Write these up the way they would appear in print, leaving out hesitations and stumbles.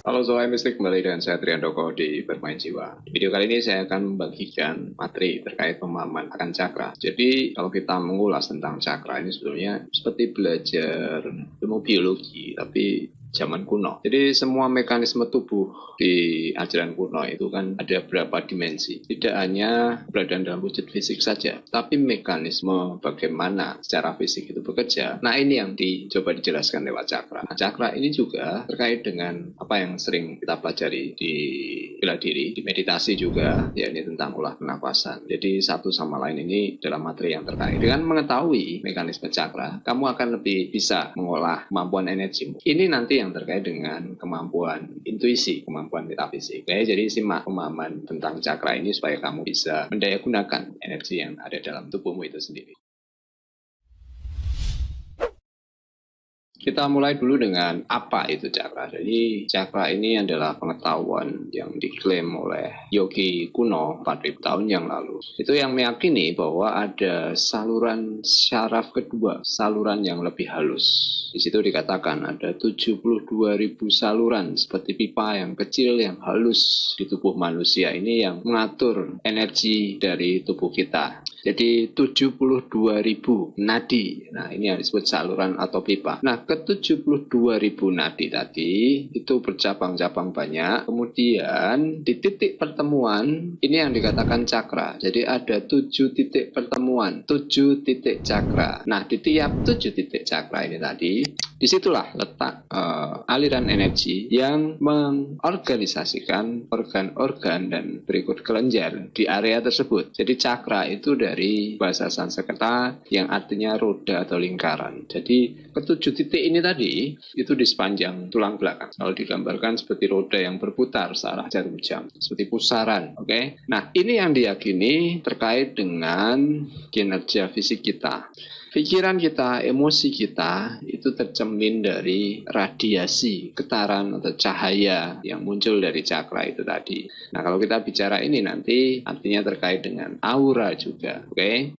Halo Sohai Mistik, kembali dengan saya Triandoko di Bermain Jiwa. Di video kali ini saya akan membagikan materi terkait pemahaman akan cakra. Jadi kalau kita mengulas tentang cakra ini sebetulnya seperti belajar ilmu biologi, tapi zaman kuno. Jadi semua mekanisme tubuh di ajaran kuno itu kan ada berapa dimensi. Tidak hanya keberadaan dalam wujud fisik saja, tapi mekanisme bagaimana secara fisik itu bekerja. Nah ini yang dicoba dijelaskan lewat cakra. Nah, cakra ini juga terkait dengan apa yang sering kita pelajari di bela diri, di meditasi juga, ya ini tentang olah pernapasan. Jadi satu sama lain ini dalam materi yang terkait. Dengan mengetahui mekanisme cakra, kamu akan lebih bisa mengolah kemampuan energimu. Ini nanti yang terkait dengan kemampuan intuisi, kemampuan metafisik. Oke, jadi simak pemahaman tentang cakra ini supaya kamu bisa mendayagunakan energi yang ada dalam tubuhmu itu sendiri. Kita mulai dulu dengan apa itu cakra. Jadi cakra ini adalah pengetahuan yang diklaim oleh yogi kuno 4.000 tahun yang lalu. Itu yang meyakini bahwa ada saluran syaraf kedua, saluran yang lebih halus. Di situ dikatakan ada 72.000 saluran seperti pipa yang kecil yang halus di tubuh manusia ini yang mengatur energi dari tubuh kita. Jadi 72.000 nadi. Nah, ini yang disebut saluran atau pipa. Nah, ke 72.000 nadi tadi itu bercabang-cabang banyak. Kemudian di titik pertemuan ini yang dikatakan cakra. Jadi ada 7 titik pertemuan, 7 titik cakra. Nah, di tiap 7 titik cakra ini tadi, disitulah letak aliran energi yang mengorganisasikan organ-organ dan berikut kelenjar di area tersebut. Jadi cakra itu dari bahasa Sanskerta yang artinya roda atau lingkaran. Jadi ketujuh titik ini tadi itu di sepanjang tulang belakang. Kalau digambarkan seperti roda yang berputar searah jarum jam, seperti pusaran. Oke. Nah, ini yang diyakini terkait dengan kinerja fisik kita. Pikiran kita, emosi kita itu tercermin dari radiasi, getaran atau cahaya yang muncul dari cakra itu tadi. Nah, kalau kita bicara ini nanti artinya terkait dengan aura juga, oke?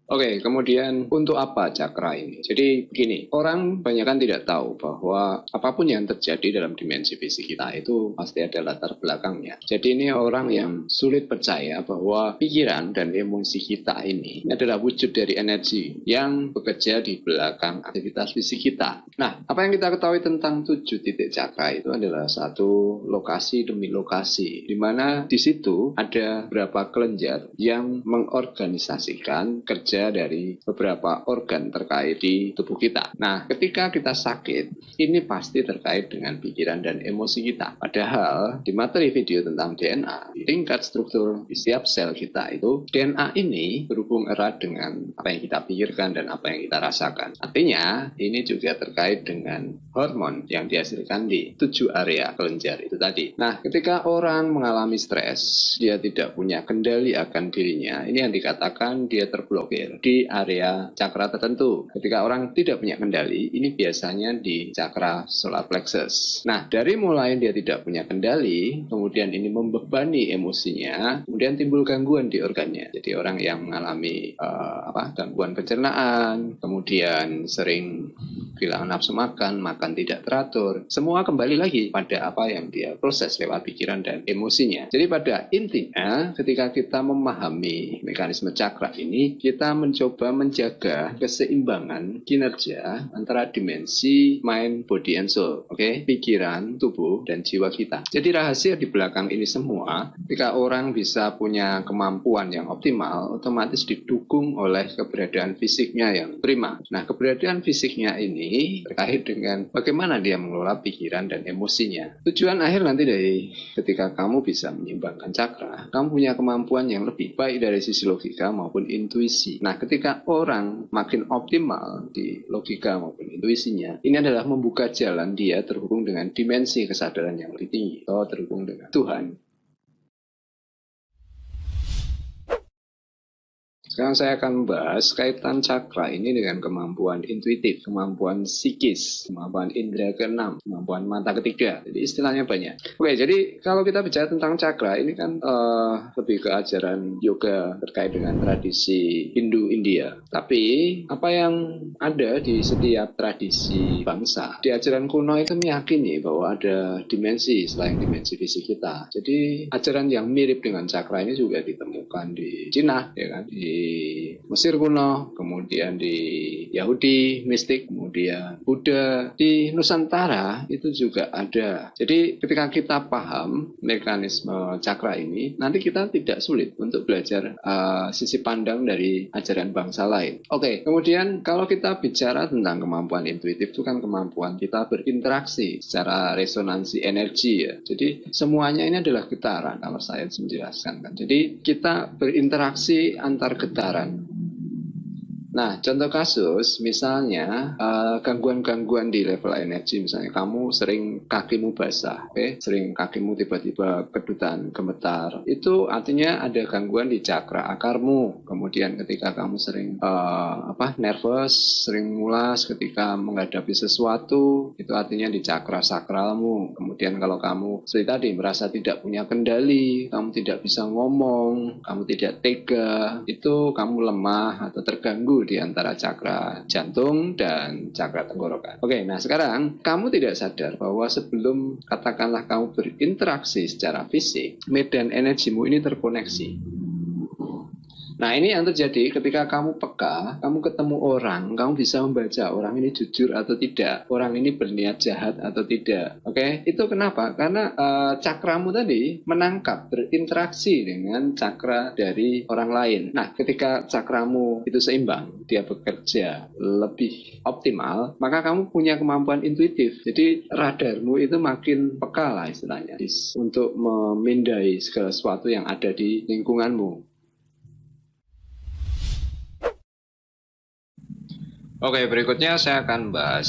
Oke, kemudian untuk apa cakra ini? Jadi begini, orang banyak kan tidak tahu bahwa apapun yang terjadi dalam dimensi fisik kita itu pasti ada latar belakangnya. Jadi ini orang yang sulit percaya bahwa pikiran dan emosi kita ini adalah wujud dari energi yang bekerja di belakang aktivitas fisik kita. Nah, apa yang kita ketahui tentang 7 titik cakra itu adalah satu lokasi demi lokasi, di mana di situ ada beberapa kelenjar yang mengorganisasikan kerja dari beberapa organ terkait di tubuh kita. Nah, ketika kita sakit, ini pasti terkait dengan pikiran dan emosi kita. Padahal di materi video tentang DNA, di tingkat struktur di setiap sel kita itu, DNA ini berhubung erat dengan apa yang kita pikirkan dan apa yang kita rasakan. Artinya, ini juga terkait dengan hormon yang dihasilkan di 7 area kelenjar itu tadi. Nah, ketika orang mengalami stres, dia tidak punya kendali akan dirinya. Ini yang dikatakan dia terblokir di area cakra tertentu. Ketika orang tidak punya kendali, ini biasanya di cakra solar plexus. Nah, dari mulai dia tidak punya kendali, kemudian ini membebani emosinya, kemudian timbul gangguan di organnya. Jadi orang yang mengalami gangguan pencernaan, kemudian sering kehilangan nafsu makan, makan tidak teratur, semua kembali lagi pada apa yang dia proses lewat pikiran dan emosinya. Jadi pada intinya, ketika kita memahami mekanisme cakra ini, kita mencoba menjaga keseimbangan kinerja antara dimensi mind, body, and soul. Oke, pikiran, tubuh, dan jiwa kita. Jadi rahasia di belakang ini semua, ketika orang bisa punya kemampuan yang optimal, otomatis didukung oleh keberadaan fisiknya yang prima. Nah, keberadaan fisiknya ini terkait dengan bagaimana dia mengelola pikiran dan emosinya. Tujuan akhir nanti dari ketika kamu bisa menyeimbangkan cakra, kamu punya kemampuan yang lebih baik dari sisi logika maupun intuisi. Nah, ketika orang makin optimal di logika maupun intuisinya, ini adalah membuka jalan dia terhubung dengan dimensi kesadaran yang lebih tinggi atau terhubung dengan Tuhan. Sekarang saya akan membahas kaitan cakra ini dengan kemampuan intuitif, kemampuan psikis, kemampuan indera keenam, kemampuan mata ketiga. Jadi istilahnya banyak. Oke, jadi kalau kita bicara tentang cakra, ini kan lebih ke ajaran yoga terkait dengan tradisi Hindu-India. Tapi apa yang ada di setiap tradisi bangsa, di ajaran kuno itu meyakini bahwa ada dimensi selain dimensi fisik kita. Jadi ajaran yang mirip dengan cakra ini juga ditemukan di Cina, ya kan, di Mesir kuno, kemudian di Yahudi mistik, kemudian Buddha, di Nusantara itu juga ada. Jadi ketika kita paham mekanisme cakra ini, nanti kita tidak sulit untuk belajar sisi pandang dari ajaran bangsa lain. Oke, kemudian kalau kita bicara tentang kemampuan intuitif, itu kan kemampuan kita berinteraksi secara resonansi energi ya. Jadi semuanya ini adalah getaran, kalau saya menjelaskan kan. Jadi kita berinteraksi antar getaran. Nah, contoh kasus misalnya gangguan-gangguan di level energi, misalnya kamu sering kakimu basah, sering kakimu tiba-tiba kedutan, gemetar, itu artinya ada gangguan di cakra akarmu. Kemudian ketika kamu sering nervous, sering mulas ketika menghadapi sesuatu, itu artinya di cakra sakralmu. Kemudian kalau kamu seperti tadi merasa tidak punya kendali, kamu tidak bisa ngomong, kamu tidak tega, itu kamu lemah atau terganggu di antara cakra jantung dan cakra tenggorokan. Oke, nah sekarang kamu tidak sadar bahwa sebelum katakanlah kamu berinteraksi secara fisik, medan energimu ini terkoneksi. Nah, ini yang terjadi ketika kamu peka, kamu ketemu orang, kamu bisa membaca orang ini jujur atau tidak, orang ini berniat jahat atau tidak. Oke, itu kenapa? Karena cakramu tadi menangkap, berinteraksi dengan cakra dari orang lain. Nah, ketika cakramu itu seimbang, dia bekerja lebih optimal, maka kamu punya kemampuan intuitif. Jadi radarmu itu makin peka lah istilahnya, untuk memindai segala sesuatu yang ada di lingkunganmu. Oke, berikutnya saya akan bahas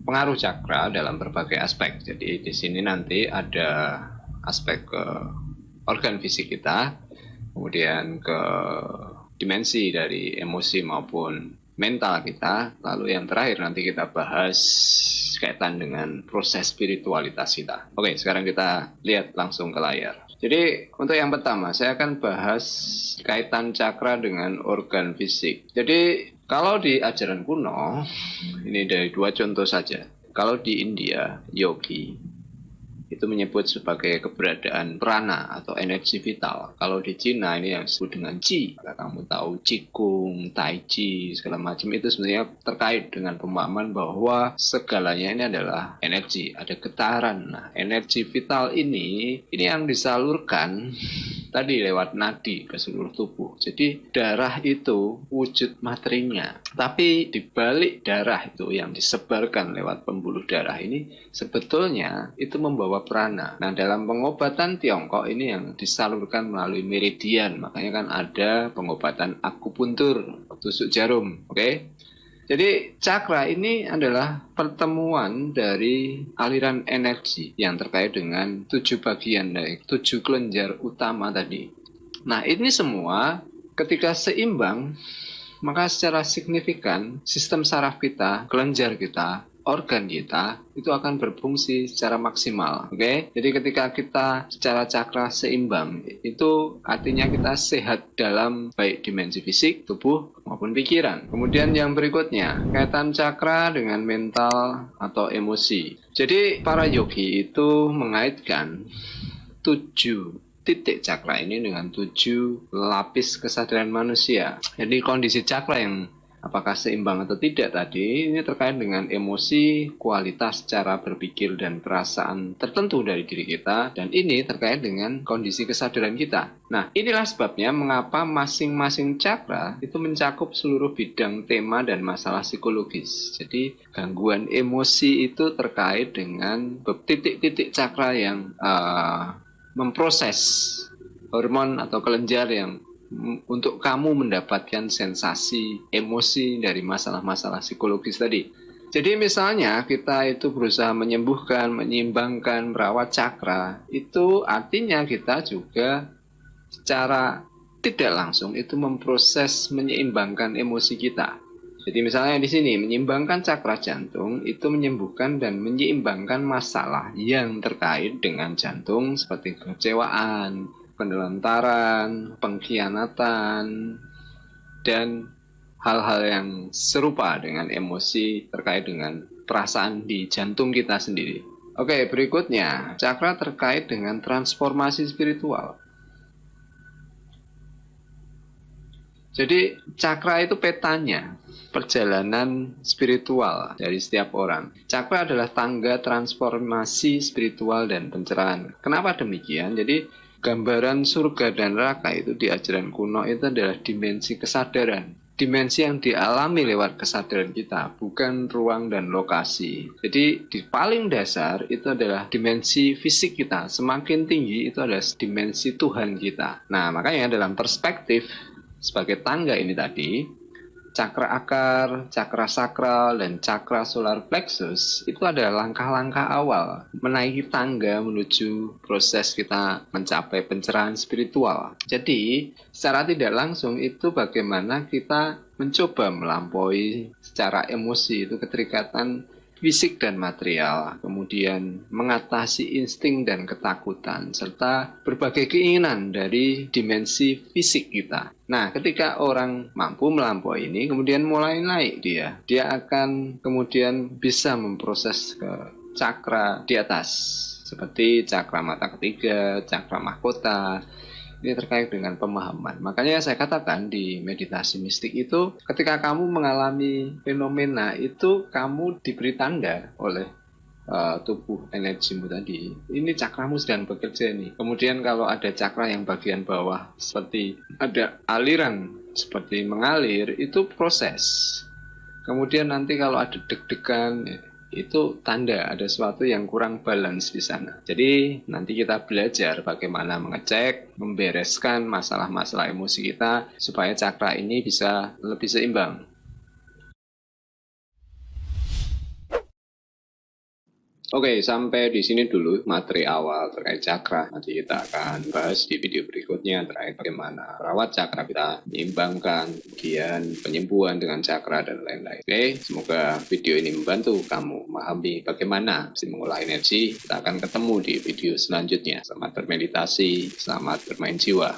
pengaruh cakra dalam berbagai aspek. Jadi di sini nanti ada aspek ke organ fisik kita, kemudian ke dimensi dari emosi maupun mental kita, lalu yang terakhir nanti kita bahas kaitan dengan proses spiritualitas kita. Oke, sekarang kita lihat langsung ke layar. Jadi untuk yang pertama saya akan bahas kaitan cakra dengan organ fisik. Jadi kalau di ajaran kuno, ini dari dua contoh saja. Kalau di India, yogi itu menyebut sebagai keberadaan prana atau energi vital. Kalau di Cina ini yang disebut dengan qi. Kamu tahu qigong, tai chi, segala macam itu sebenarnya terkait dengan pemahaman bahwa segalanya ini adalah energi, ada getaran. Nah, energi vital ini yang disalurkan tadi lewat nadi ke seluruh tubuh. Jadi darah itu wujud materinya. Tapi di balik darah itu yang disebarkan lewat pembuluh darah ini sebetulnya itu membawa prana. Nah, dalam pengobatan Tiongkok ini yang disalurkan melalui meridian. Makanya kan ada pengobatan akupuntur, tusuk jarum. Oke? Jadi cakra ini adalah pertemuan dari aliran energi yang terkait dengan 7 bagian dari 7 kelenjar utama tadi. Nah, ini semua ketika seimbang, maka secara signifikan sistem saraf kita, kelenjar kita, organ kita itu akan berfungsi secara maksimal. Oke? Jadi ketika kita secara cakra seimbang, itu artinya kita sehat dalam baik dimensi fisik, tubuh maupun pikiran. Kemudian yang berikutnya, kaitan cakra dengan mental atau emosi. Jadi para yogi itu mengaitkan 7 titik cakra ini dengan 7 lapis kesadaran manusia. Jadi kondisi cakra yang apakah seimbang atau tidak tadi, ini terkait dengan emosi, kualitas cara berpikir dan perasaan tertentu dari diri kita, dan ini terkait dengan kondisi kesadaran kita. Nah, inilah sebabnya mengapa masing-masing cakra itu mencakup seluruh bidang tema dan masalah psikologis. Jadi, gangguan emosi itu terkait dengan titik-titik cakra yang memproses hormon atau kelenjar yang untuk kamu mendapatkan sensasi emosi dari masalah-masalah psikologis tadi. Jadi misalnya kita itu berusaha menyembuhkan, menyeimbangkan, merawat cakra, itu artinya kita juga secara tidak langsung itu memproses menyeimbangkan emosi kita. Jadi misalnya di sini menyeimbangkan cakra jantung itu menyembuhkan dan menyeimbangkan masalah yang terkait dengan jantung seperti kekecewaan, penelantaran, pengkhianatan, dan hal-hal yang serupa dengan emosi terkait dengan perasaan di jantung kita sendiri. Oke, berikutnya cakra terkait dengan transformasi spiritual. Jadi cakra itu petanya perjalanan spiritual dari setiap orang. Cakra adalah tangga transformasi spiritual dan pencerahan. Kenapa demikian? Jadi gambaran surga dan neraka itu di ajaran kuno itu adalah dimensi kesadaran. Dimensi yang dialami lewat kesadaran kita, bukan ruang dan lokasi. Jadi di paling dasar itu adalah dimensi fisik kita. Semakin tinggi itu adalah dimensi Tuhan kita. Nah, makanya dalam perspektif sebagai tangga ini tadi, cakra akar, cakra sakral, dan cakra solar plexus itu adalah langkah-langkah awal menaiki tangga menuju proses kita mencapai pencerahan spiritual. Jadi, secara tidak langsung itu bagaimana kita mencoba melampaui secara emosi itu keterikatan fisik dan material, kemudian mengatasi insting dan ketakutan, serta berbagai keinginan dari dimensi fisik kita. Nah, ketika orang mampu melampaui ini, kemudian mulai naik dia akan kemudian bisa memproses ke cakra di atas, seperti cakra mata ketiga, cakra mahkota. Ini terkait dengan pemahaman. Makanya saya katakan di meditasi mistik itu, ketika kamu mengalami fenomena itu, kamu diberi tanda oleh tubuh energimu tadi. Ini cakramu sedang bekerja nih. Kemudian kalau ada cakra yang bagian bawah seperti ada aliran seperti mengalir, itu proses. Kemudian nanti kalau ada deg-degan, itu tanda ada sesuatu yang kurang balance di sana. Jadi nanti kita belajar bagaimana mengecek, membereskan masalah-masalah emosi kita supaya cakra ini bisa lebih seimbang. Oke, sampai di sini dulu materi awal terkait cakra. Nanti kita akan bahas di video berikutnya terkait bagaimana merawat cakra kita, menyeimbangkan, kemudian penyembuhan dengan cakra, dan lain-lain. Oke, semoga video ini membantu kamu memahami bagaimana mengolah energi. Kita akan ketemu di video selanjutnya. Selamat bermeditasi, selamat bermain jiwa.